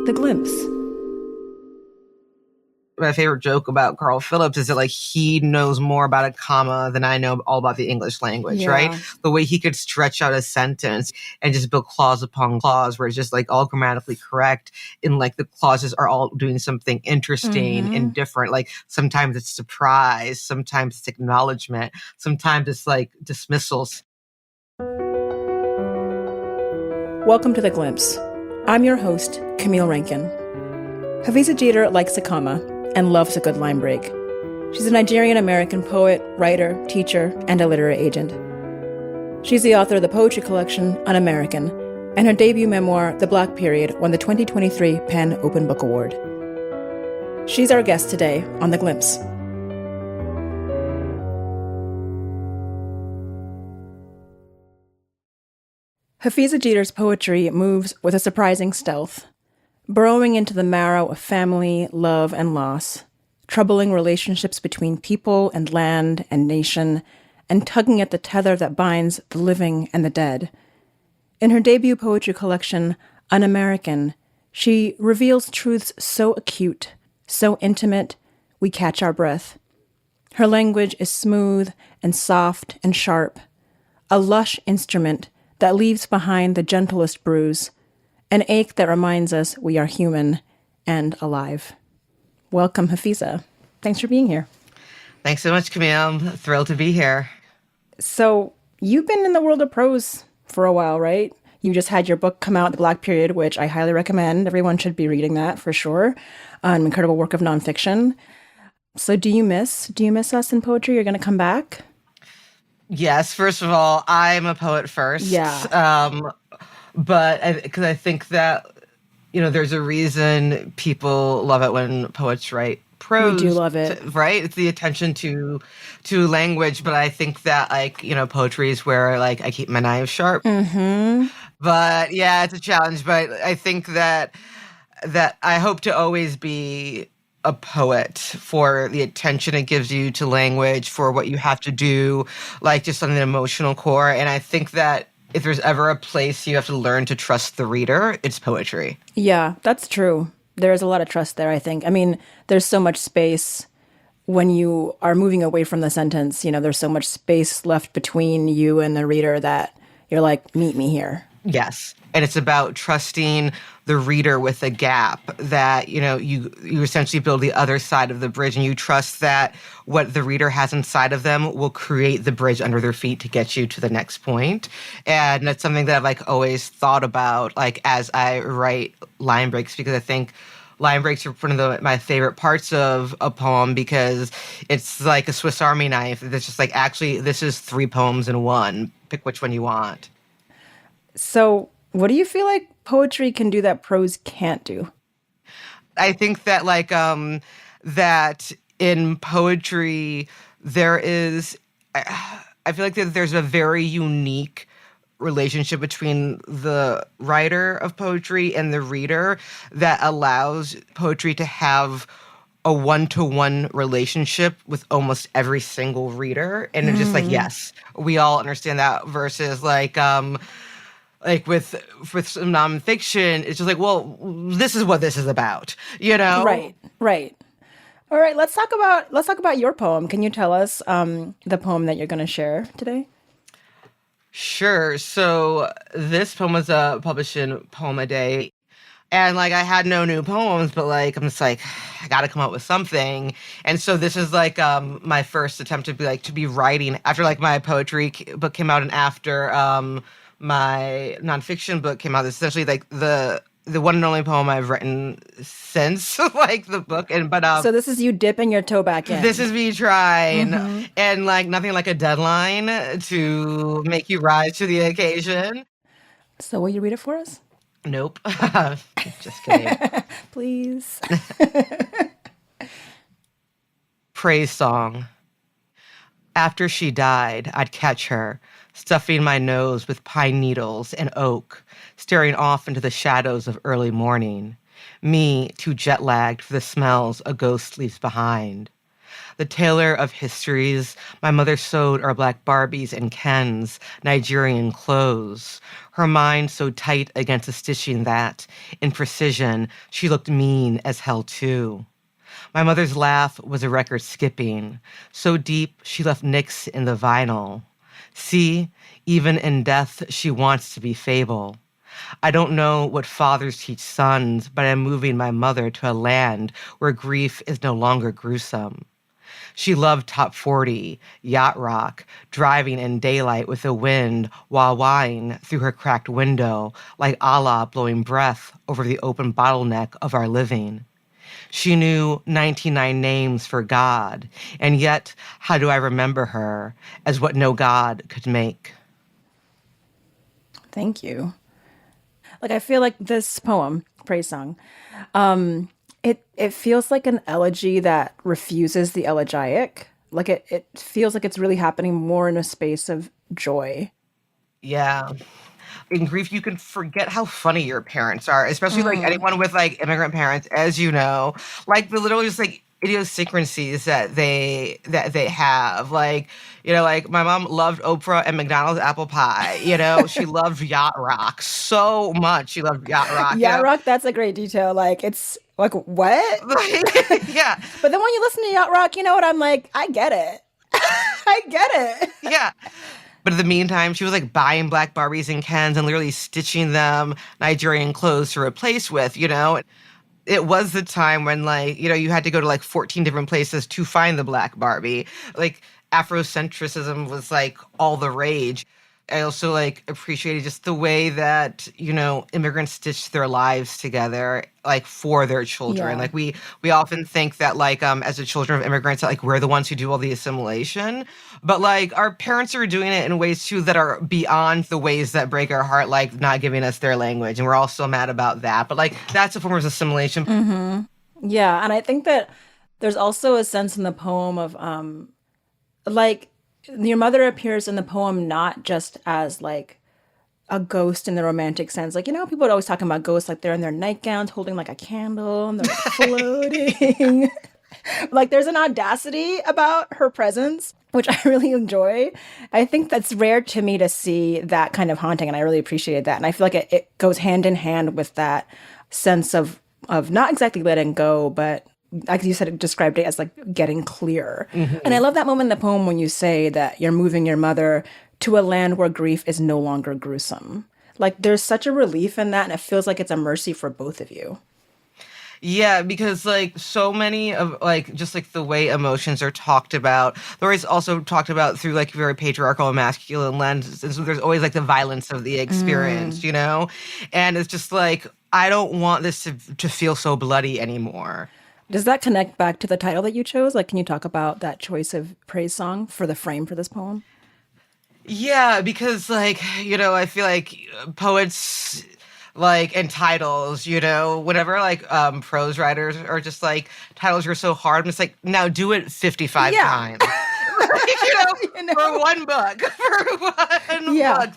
The Glimpse. My favorite joke about Carl Phillips is that he knows more about a comma than I know all about the English language, right? The way he could stretch out a sentence and just build clause upon clause where it's just all grammatically correct and the clauses are all doing something interesting and different. Sometimes it's surprise, sometimes it's acknowledgement, sometimes it's dismissals. Welcome to The Glimpse. I'm your host, Camille Rankin. Hafizah Geter likes a comma and loves a good line break. She's a Nigerian-American poet, writer, teacher, and a literary agent. She's the author of the poetry collection Un-American, and her debut memoir, The Black Period, won the 2023 PEN Open Book Award. She's our guest today on The Glimpse. Hafizah Geter's poetry moves with a surprising stealth, burrowing into the marrow of family, love, and loss, troubling relationships between people and land and nation, and tugging at the tether that binds the living and the dead. In her debut poetry collection, Un-American, she reveals truths so acute, so intimate, we catch our breath. Her language is smooth and soft and sharp, a lush instrument that leaves behind the gentlest bruise, an ache that reminds us we are human and alive. Welcome, Hafizah. Thanks for being here. Thanks so much, Camille. I'm thrilled to be here. So you've been in the world of prose for a while, right? You just had your book come out, The Black Period, which I highly recommend. Everyone should be reading that for sure. An incredible work of nonfiction. So do you miss us in poetry? You're going to come back? Yes. First of all, I'm a poet first. Yeah. But because I think that, there's a reason people love it when poets write prose. We do love it. Right? It's the attention to language. But I think that, poetry is where, I keep my knives sharp. Mm-hmm. But, yeah, it's a challenge. But I think that I hope to always be a poet for the attention it gives you to language, for what you have to do, just on an emotional core. And I think that if there's ever a place you have to learn to trust the reader, it's poetry. Yeah, that's true. There's a lot of trust there, I think. I mean, there's so much space when you are moving away from the sentence. There's so much space left between you and the reader that you're like, meet me here. Yes. And it's about trusting the reader with a gap that, you essentially build the other side of the bridge, and you trust that what the reader has inside of them will create the bridge under their feet to get you to the next point. And that's something that I've always thought about, as I write line breaks, because I think line breaks are one of my favorite parts of a poem, because it's like a Swiss Army knife. It's just actually, this is 3 poems in one. Pick which one you want. So what do you feel like poetry can do that prose can't do? I think that that in poetry there is, I feel like that there's a very unique relationship between the writer of poetry and the reader that allows poetry to have a one-to-one relationship with almost every single reader. And it's just yes, we all understand that, versus with some nonfiction, it's just well, this is what this is about, Right. All right, let's talk about your poem. Can you tell us the poem that you're going to share today? Sure. So this poem was published in Poem a Day. And I had no new poems, but I'm just I got to come up with something. And so this is my first attempt to be writing after my poetry book came out, and after my nonfiction book came out. This is essentially the one and only poem I've written since the book. So this is you dipping your toe back in. This is me trying, and nothing like a deadline to make you rise to the occasion. So will you read it for us? Nope. Just kidding. Please. Praise song. After she died, I'd catch her, stuffing my nose with pine needles and oak, staring off into the shadows of early morning, me too jet-lagged for the smells a ghost leaves behind. The tailor of histories, my mother sewed our black Barbies and Kens, Nigerian clothes. Her mind so tight against the stitching that, in precision, she looked mean as hell too. My mother's laugh was a record skipping, so deep she left nicks in the vinyl. See, even in death she wants to be fable. I don't know what fathers teach sons, but I'm moving my mother to a land where grief is no longer gruesome. She loved top 40, yacht rock, driving in daylight with the wind wah-wahing through her cracked window like Allah blowing breath over the open bottleneck of our living. She knew 99 names for God, and yet how do I remember her as what no God could make? Thank you. Like, I feel like this poem, praise song, it feels like an elegy that refuses the elegiac. Like it feels like it's really happening more in a space of joy. Yeah. In grief, you can forget how funny your parents are, especially like anyone with like immigrant parents, as you know, like the literally just like idiosyncrasies that they have. Like, like my mom loved Oprah and McDonald's apple pie. She loved yacht rock so much. She loved yacht rock. Yeah, rock, that's a great detail. Like, it's like, what? Yeah, But then when you listen to yacht rock, you know what? I'm like, I get it. I get it. yeah. But in the meantime, she was like buying black Barbies and Kens and literally stitching them Nigerian clothes to replace with. It was the time when like, you had to go to like 14 different places to find the black Barbie. Like Afrocentrism was like all the rage. I also like appreciated just the way that, immigrants stitched their lives together, like for their children. Yeah. Like we often think that like as the children of immigrants, that like we're the ones who do all the assimilation. But like our parents are doing it in ways too that are beyond the ways that break our heart, like not giving us their language. And we're all still mad about that. But like that's a form of assimilation. Yeah, and I think that there's also a sense in the poem of like your mother appears in the poem not just as like a ghost in the romantic sense. Like, people are always talking about ghosts like they're in their nightgowns holding like a candle and they're like floating. Like there's an audacity about her presence, which I really enjoy. I think that's rare to me to see that kind of haunting, and I really appreciate that. And I feel like it goes hand in hand with that sense of not exactly letting go, but like you said, it described it as like getting clear. And I love that moment in the poem when you say that you're moving your mother to a land where grief is no longer gruesome. Like there's such a relief in that, and it feels like it's a mercy for both of you. Yeah, because like so many of like just like the way emotions are talked about, the way it's also talked about through like very patriarchal and masculine lens. And so there's always like the violence of the experience. And it's just like I don't want this to feel so bloody anymore. Does that connect back to the title that you chose? Like, can you talk about that choice of praise song for the frame for this poem? Yeah, because like, I feel like poets like and titles, whenever like prose writers are just like titles are so hard. I'm just like, now do it 55 times. For one book. For one book.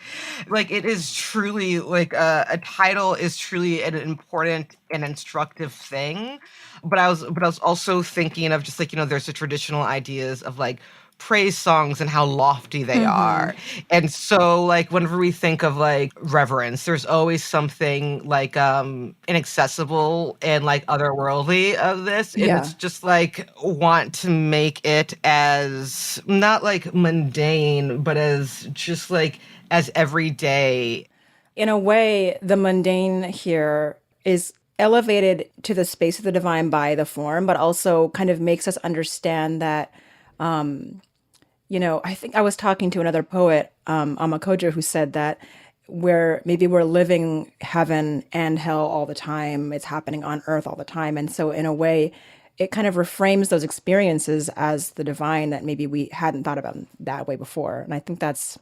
Like it is truly like a title is truly an important and instructive thing. But I was also thinking of just like, there's the traditional ideas of like praise songs and how lofty they are. And so like whenever we think of like reverence, there's always something like inaccessible and like otherworldly of this. And it's just like want to make it as not like mundane, but as just like as everyday. In a way, the mundane here is elevated to the space of the divine by the form, but also kind of makes us understand that I think I was talking to another poet, Amakojo, who said that we're living heaven and hell all the time. It's happening on earth all the time. And so in a way, it kind of reframes those experiences as the divine that maybe we hadn't thought about that way before. And I think that's,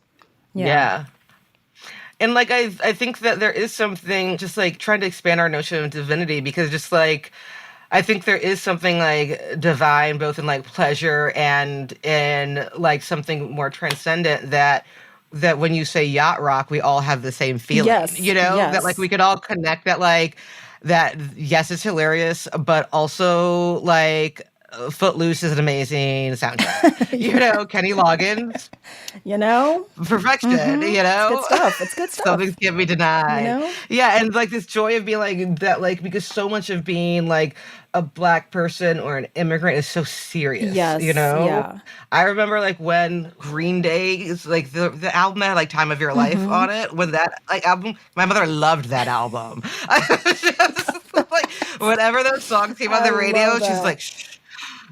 yeah. And like I think that there is something just like trying to expand our notion of divinity, because just like I think there is something like divine both in like pleasure and in like something more transcendent that when you say yacht rock, we all have the same feeling. Yes, yes. That like we could all connect that like that yes, it's hilarious, but also like Footloose is an amazing soundtrack. You know, Kenny Loggins, You know? perfection, you It's good know? stuff. It's good stuff. Something can't be denied. You know? Yeah, and like this joy of being like that, like because so much of being like a Black person or an immigrant is so serious, you Yes. know? Yeah. I remember like when Green Day's like the album had like Time of Your Life on it. When that like album, my mother loved that album. I was just like whenever those songs came on I the radio, love she's that. like, shh.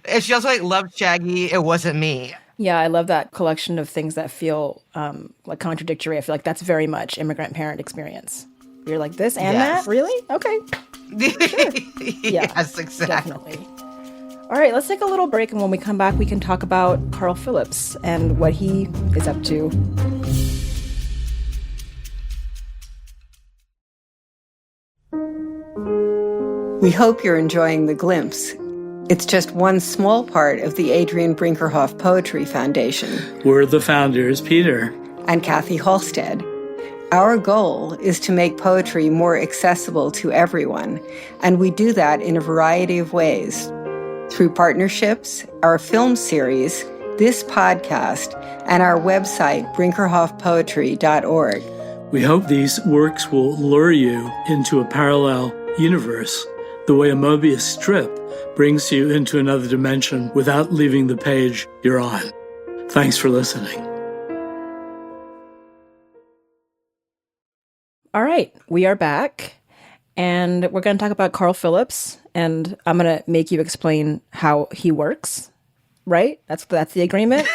And she also like loved Shaggy. It wasn't me. Yeah, I love that collection of things that feel like contradictory. I feel like that's very much immigrant parent experience. You're like this and that? Yes. Really? Okay. Sure. Yeah, Yes, exactly. definitely. All right, let's take a little break, and when we come back, we can talk about Carl Phillips and what he is up to. We hope you're enjoying The Glimpse. It's just one small part of the Adrian Brinkerhoff Poetry Foundation. We're the founders, Peter and Kathy Halstead. Our goal is to make poetry more accessible to everyone, and we do that in a variety of ways. Through partnerships, our film series, this podcast, and our website, brinkerhoffpoetry.org. We hope these works will lure you into a parallel universe, the way a Mobius strip brings you into another dimension without leaving the page you're on. Thanks for listening. All right, we are back, and we're going to talk about Carl Phillips, and I'm going to make you explain how he works, right? That's the agreement.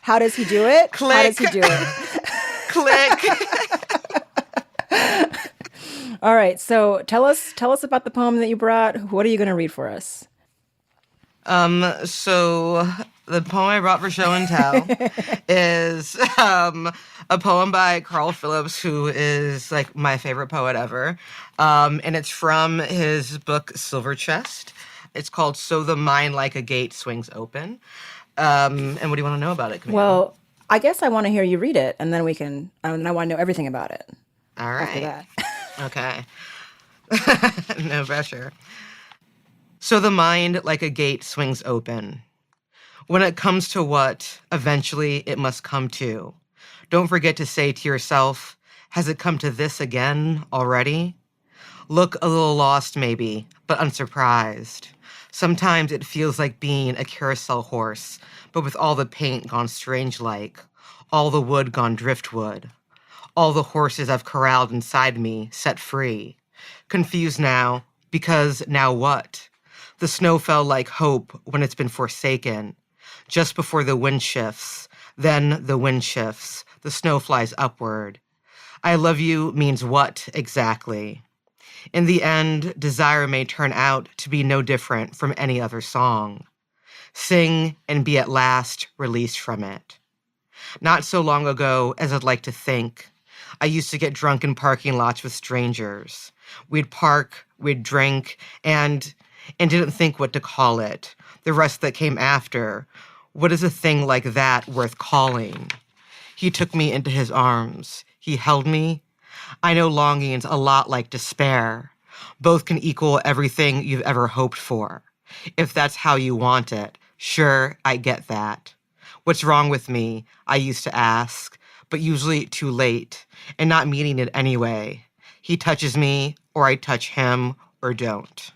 How does he do it? Click. How does he do it? Click. All right, so tell us about the poem that you brought. What are you going to read for us? So the poem I brought for show and tell is a poem by Carl Phillips, who is like my favorite poet ever. And it's from his book Silver Chest. It's called So the Mind Like a Gate Swings Open. And what do you want to know about it, Camille? Well, I guess I want to hear you read it, and then we can. And I want to know everything about it. All right. After that. Okay. No pressure. So the mind like a gate swings open. When it comes to what, eventually it must come to. Don't forget to say to yourself, has it come to this again already? Look a little lost maybe, but unsurprised. Sometimes it feels like being a carousel horse, but with all the paint gone strange-like, all the wood gone driftwood. All the horses I've corralled inside me set free. Confused now, because now what? The snow fell like hope when it's been forsaken. Just before the wind shifts, then the wind shifts, the snow flies upward. I love you means what exactly? In the end, desire may turn out to be no different from any other song. Sing and be at last released from it. Not so long ago as I'd like to think, I used to get drunk in parking lots with strangers. We'd park, we'd drink, and didn't think what to call it. The rest that came after. What is a thing like that worth calling? He took me into his arms. He held me. I know longing's a lot like despair. Both can equal everything you've ever hoped for. If that's how you want it, sure, I get that. What's wrong with me? I used to ask, but usually too late, and not meaning it anyway. He touches me, or I touch him, or don't.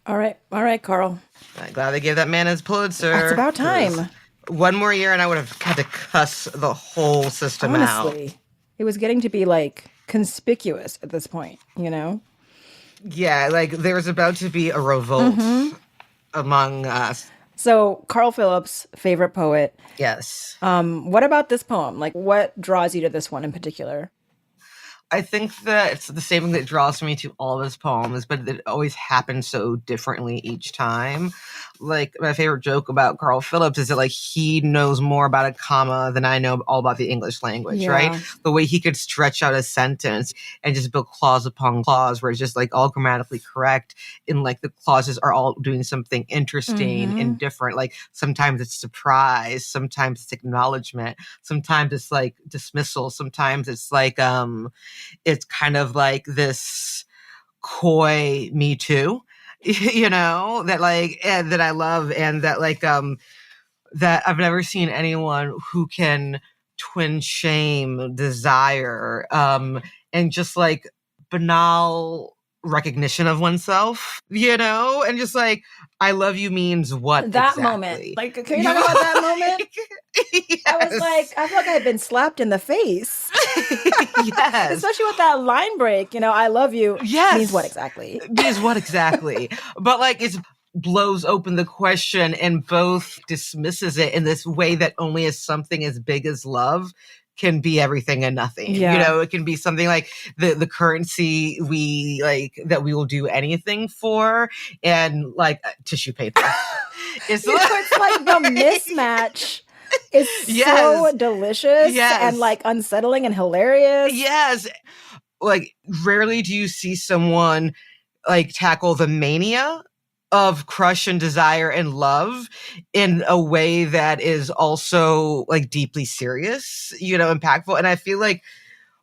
All right, Carl. I'm glad they gave that man his Pulitzer. It's about time. One more year and I would have had to cuss the whole system out. Honestly, it was getting to be like conspicuous at this point, you know? Yeah, like there was about to be a revolt among us. So, Carl Phillips, favorite poet. Yes. What about this poem? Like, what draws you to this one in particular? I think that it's the same thing that draws me to all of his poems, but it always happens so differently each time. Like, my favorite joke about Carl Phillips is that, like, he knows more about a comma than I know all about the English language, right? The way he could stretch out a sentence and just build clause upon clause where it's just, like, all grammatically correct, and, like, the clauses are all doing something interesting and different. Like, sometimes it's surprise, sometimes it's acknowledgement, sometimes it's, like, dismissal, sometimes it's, like, it's kind of like this coy me too, you know, that like, and that I love, and that like, that I've never seen anyone who can twin shame, desire, and just like banal recognition of oneself, you know, and just like, I love you means what That moment. exactly? Like, can you talk about that moment? Yes. I was like, I feel like I had been slapped in the face. Yes. Especially with that line break, I love you. Yes. Means what exactly? Means what exactly? But like, it's blows open the question and both dismisses it in this way that only as something as big as love can be everything and nothing. Yeah. You know, it can be something like the currency we like that we will do anything for, and like tissue paper. It's like the mismatch is so delicious and like unsettling and hilarious. Yes. Like rarely do you see someone like tackle the mania of crush and desire and love in a way that is also like deeply serious, you know, impactful. And I feel like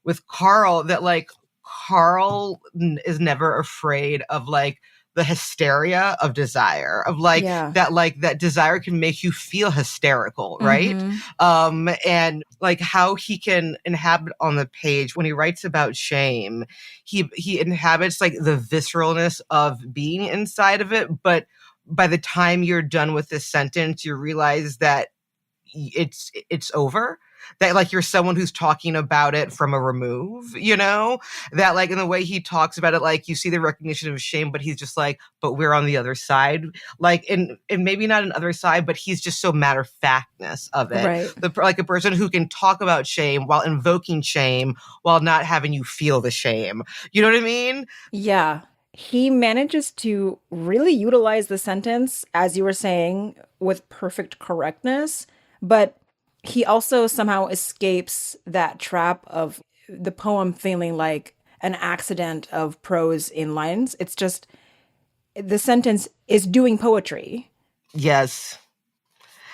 with Carl that like Carl is never afraid of like the hysteria of desire, of like that desire can make you feel hysterical, right? And like how he can inhabit on the page when he writes about shame, he inhabits like the visceralness of being inside of it, but by the time you're done with this sentence, you realize that it's over, that like you're someone who's talking about it from a remove, you know, that like in the way he talks about it, like you see the recognition of shame, but he's just like, but we're on the other side, like and maybe not an other side, but he's just so matter of factness of it, right? Like a person who can talk about shame while invoking shame while not having you feel the shame, you know what I mean? Yeah. He manages to really utilize the sentence, as you were saying, with perfect correctness, but he also somehow escapes that trap of the poem feeling like an accident of prose in lines. It's just the sentence is doing poetry. Yes.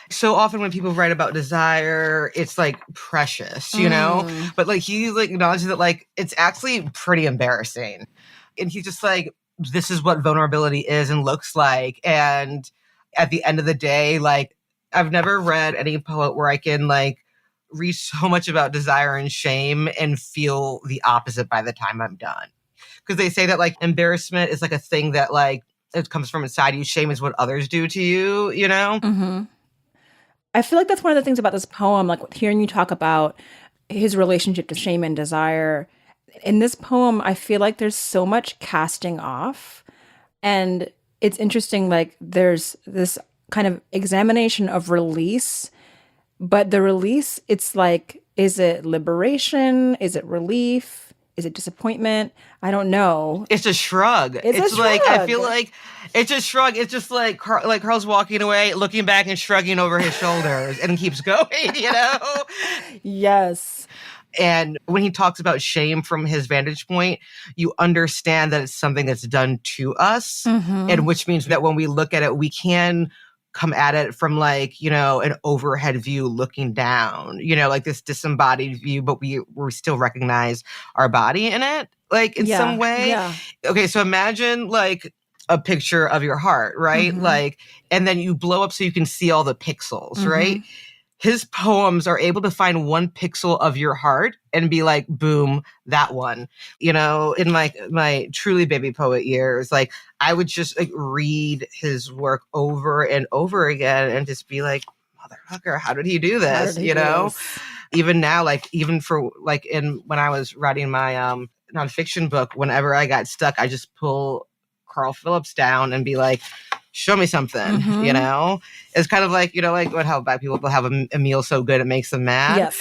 So often when people write about desire, it's like precious, you know? But like he like acknowledges that like it's actually pretty embarrassing. And he's just like, this is what vulnerability is and looks like. And at the end of the day, like I've never read any poet where I can like read so much about desire and shame and feel the opposite by the time I'm done. Because they say that like embarrassment is like a thing that like it comes from inside you. Shame is what others do to you, you know? I feel like that's one of the things about this poem, like hearing you talk about his relationship to shame and desire. In this poem, I feel like there's so much casting off. And it's interesting, like there's this kind of examination of release, but the release, it's like, is it liberation? Is it relief? Is it disappointment? I don't know. It's a shrug. It's like, I feel like it's a shrug. It's just like Carl's walking away, looking back and shrugging over his shoulders and keeps going, you know? Yes. And when he talks about shame from his vantage point, you understand that it's something that's done to us. And which means that when we look at it, we can come at it from like, you know, an overhead view looking down, you know, like this disembodied view, but we still recognize our body in it, like in some way. Yeah. Okay, so imagine like a picture of your heart, right? Like, and then you blow up so you can see all the pixels, right? His poems are able to find one pixel of your heart and be like, boom, that one. You know, in like my truly baby poet years, like I would just like read his work over and over again and just be like, motherfucker, how did he do this? You know, even now, like even for like when I was writing my nonfiction book, whenever I got stuck, I just pull Carl Phillips down and be like, show me something, you know? It's kind of like, you know, like how Black people have a meal so good it makes them mad.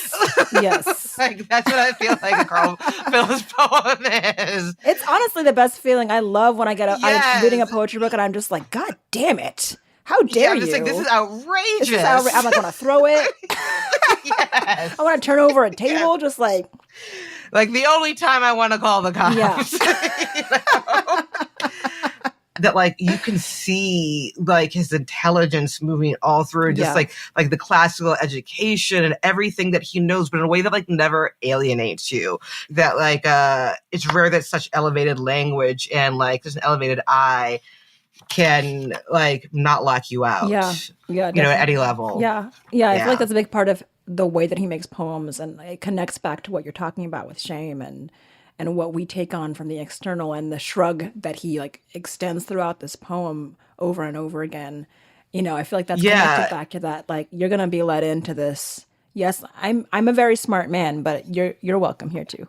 Yes. Like that's what I feel like a Carl Phillips poem is. It's honestly the best feeling. I love when I get I'm reading a poetry book and I'm just like, God damn it. How dare I'm just you? like, this is outrageous. I'm like, want to throw it. I want to turn over a table, just like the only time I want to call the cops. Yeah. You know? That like you can see like his intelligence moving all through just like the classical education and everything that he knows, but in a way that like never alienates you. That like it's rare that such elevated language and like there's an elevated eye can like not lock you out. Yeah, at any level. Yeah. I feel like that's a big part of the way that he makes poems, and it connects back to what you're talking about with shame and what we take on from the external, and the shrug that he like extends throughout this poem over and over again. I feel like that's connected back to that. Like, you're gonna be let into this. Yes, I'm a very smart man, but you're welcome here too.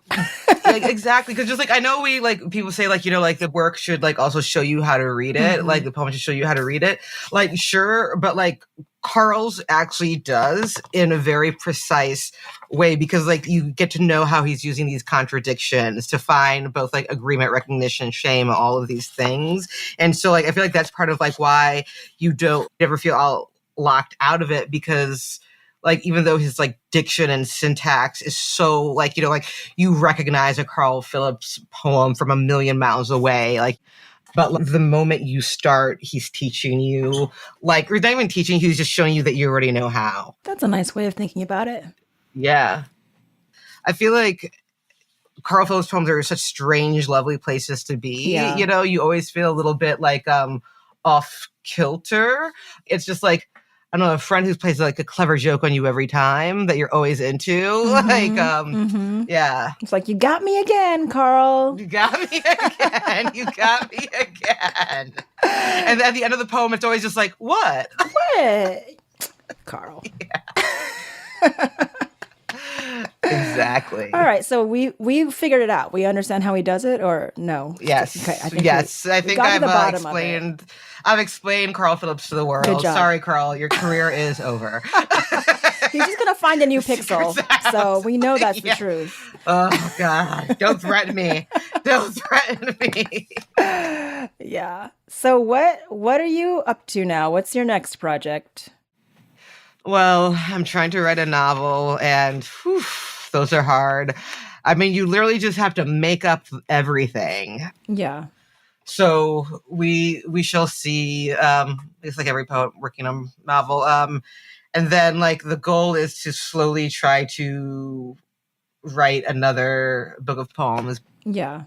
Like, exactly, because just like I know we like people say like like the work should like also show you how to read it, like the poem should show you how to read it. Like, sure, but like Carl's actually does in a very precise way, because like you get to know how he's using these contradictions to find both like agreement, recognition, shame, all of these things. And so like I feel like that's part of like why you don't ever feel all locked out of it, because like even though his like diction and syntax is so like like you recognize a Carl Phillips poem from a million miles away, like, but like, the moment you start, he's teaching you, like, or not even teaching, he's just showing you that you already know how. That's a nice way of thinking about it. Yeah. I feel like Carl Phillips poems are such strange, lovely places to be. Yeah. You always feel a little bit like off kilter. It's just like, I don't know, a friend who plays like a clever joke on you every time that you're always into. Yeah. It's like, you got me again, Carl. You got me again. You got me again. And at the end of the poem, it's always just like, what? What? Carl. Yeah. Exactly. All right, so we figured it out. We understand how he does it, or no? Yes. Okay, I think I've explained Carl Phillips to the world. Good job. Sorry, Carl, your career is over. He's just gonna find a new pixel, so we know that's the truth. Oh God! Don't threaten me. Don't threaten me. Yeah. So what are you up to now? What's your next project? Well, I'm trying to write a novel, and whew, those are hard. I mean, you literally just have to make up everything. Yeah. So we shall see. It's like every poet working on a novel. And then like the goal is to slowly try to write another book of poems. Yeah.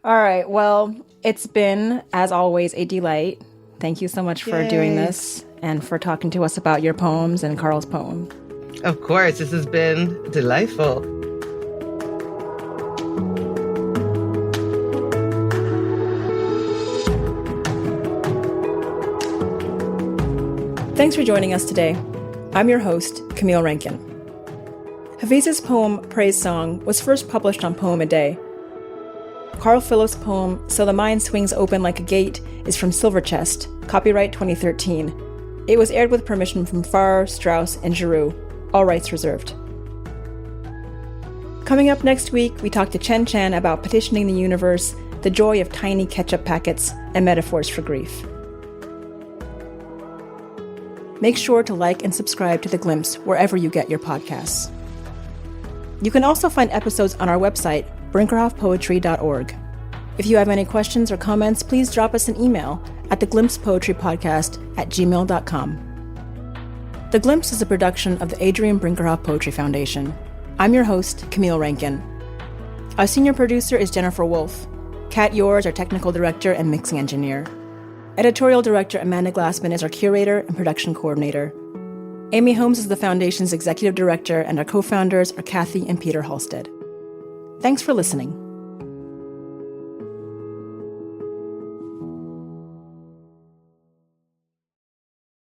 All right. Well, it's been, as always, a delight. Thank you so much for doing this and for talking to us about your poems and Carl's poem. Of course, this has been delightful. Thanks for joining us today. I'm your host, Camille Rankin. Hafizah's poem, Praise Song, was first published on Poem a Day. Carl Phillips' poem, So the Mind Swings Open Like a Gate, is from Silver Chest, copyright 2013. It was aired with permission from Farrar, Straus, and Giroux. All rights reserved. Coming up next week, we talk to Chen Chan about petitioning the universe, the joy of tiny ketchup packets, and metaphors for grief. Make sure to like and subscribe to The Glimpse wherever you get your podcasts. You can also find episodes on our website, brinkerhoffpoetry.org. If you have any questions or comments, please drop us an email at theglimpsepoetrypodcast@gmail.com. The Glimpse is a production of the Adrian Brinkerhoff Poetry Foundation. I'm your host, Camille Rankin. Our senior producer is Jennifer Wolfe. Kat Yours, our technical director and mixing engineer. Editorial director Amanda Glassman is our curator and production coordinator. Amy Holmes is the Foundation's executive director, and our co-founders are Kathy and Peter Halstead. Thanks for listening.